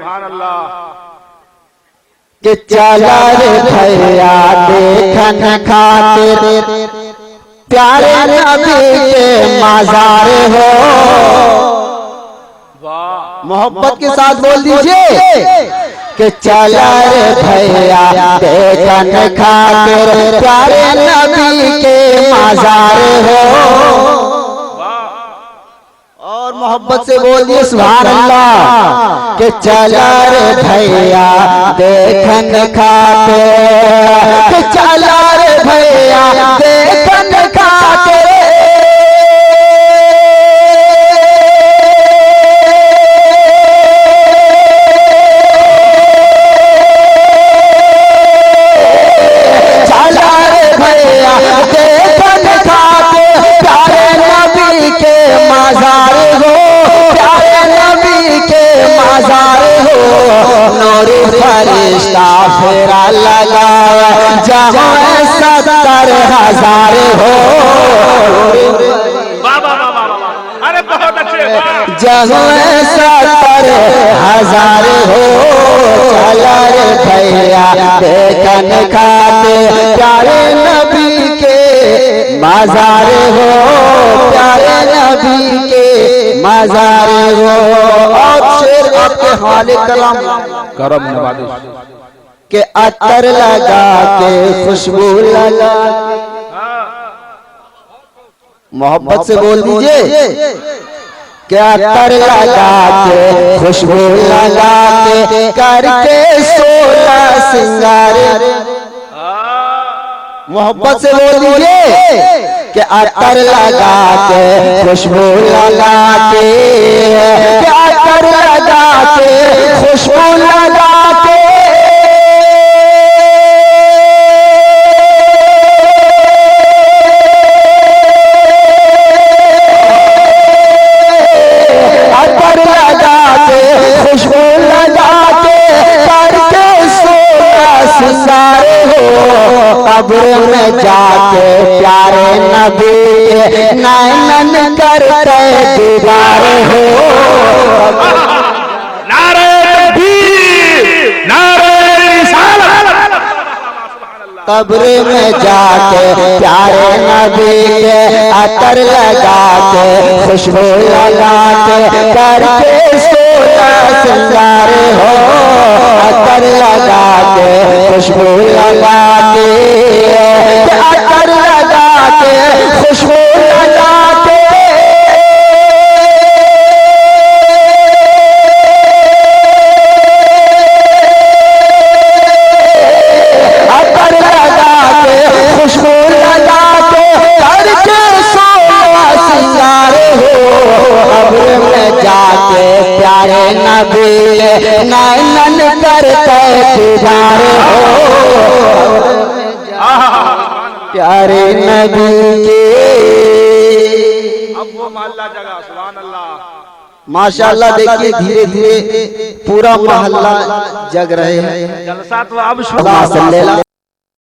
सुभान अल्लाह। कि चला रे भैया देखन खातिर प्यारे नबी के मजार हो। मोहब्बत के साथ बोल दीजिए कि चला रे भैया देखन खातिर प्यारे नबी के मजार हो। और मोहब्बत से बोल दिए सुभान अल्लाह कि चला रे भैया देखन खातिर, कि चला रे भैया देखन खातिर फरिश्ता फेरा लगाया जहाँ 70,000 हो। अरे बहुत अच्छे, जहाँ 70,000 हो। चला रे भैया देखन खातिर प्यारे नबी के मजार हो, प्यारे नबी के मजार हो। और शेर आपके हाले कलाम करम नवाज़िश के अतर लगा के खुशबू लगा, मोहब्बत से बोल दीजिए कि अतर लगा के खुशबू लगा के करके 16 सिंगार। मोहब्बत से बोल दीजिए कि अतर लगा के खुशबू लगा के, अतर लगा के खुशबू लगा के अतर लगा के खुशबू लगा के करके 16 सिंगार हो। कब्र में जाके प्यारे नबी नैनन करते दीदार हो। नारे तकबीर, नारे रिसालत। कब्र में जाके प्यारे नबी के अतर लगा के खुशबू लगा के करके 16 सिंगार हो। अतर लगा के खुशबू लगा के, अतर लगा के खुशबू लगा के अतर लगा के खुशबू लगा के करके 16 सिंगार हो। कब्र में जाके प्यारे नबी नैनन करते दीदार हो। प्यारे नबी के अब वो मोहल्ला जगह सुभान अल्लाह। माशाअल्लाह देखिए धीरे धीरे पूरा मोहल्ला जग रहे हैं। जलसा तो अब शुरू।